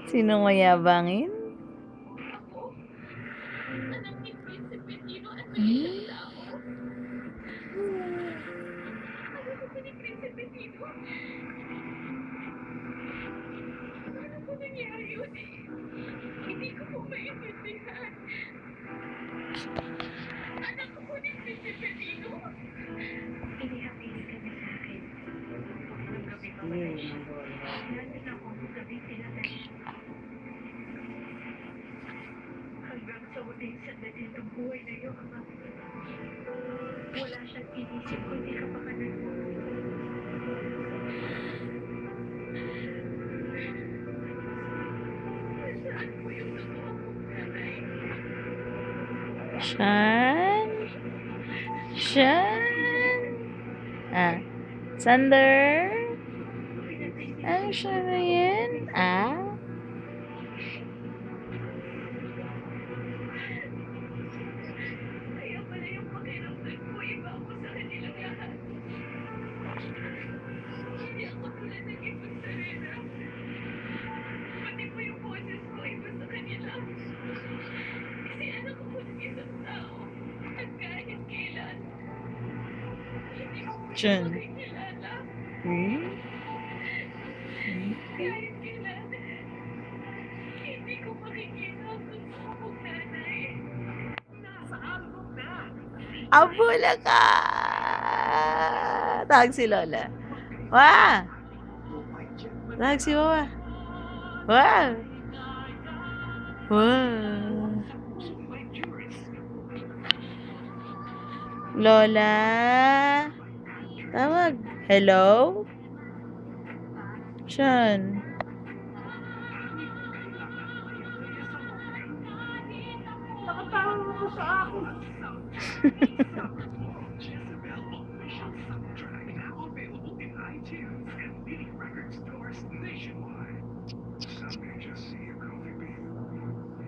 Sinong mayabangin? Hmm? Shan? Shan? Ah, Sander? Ano siya na yan? Ah? Chun. Hmm? Abula ka! Tawag si Lola. Wah! Tawag si Wawa. Wah! Wah! Lola? Tawag. Hello? Shan? Nakatawag mo sa akin.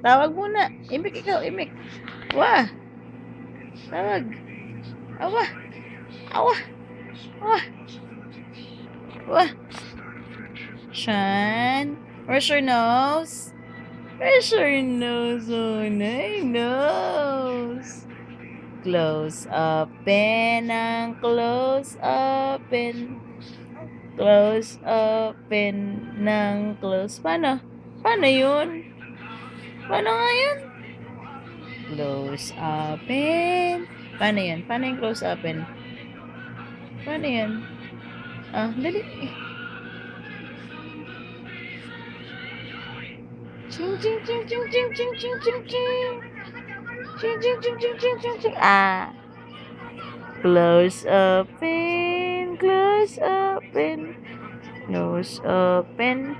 Tawag muna. Imik ikaw, imik. Wah! Tawag. Awa! Awa! Awa! Wah! Shan? Where's your nose? Where's your nose? Oh, my nose. Close open ang close open. Close open ng close. Paano? Paano yun? Paano nga yun? Close open. Paano yun? Paano yung close open? Paano yun? Ah, dali. Ching ching ching ching ching ching ching ching ching. Ching ching ching ching ching ching ching. Ah. Close open. Close open. Close open.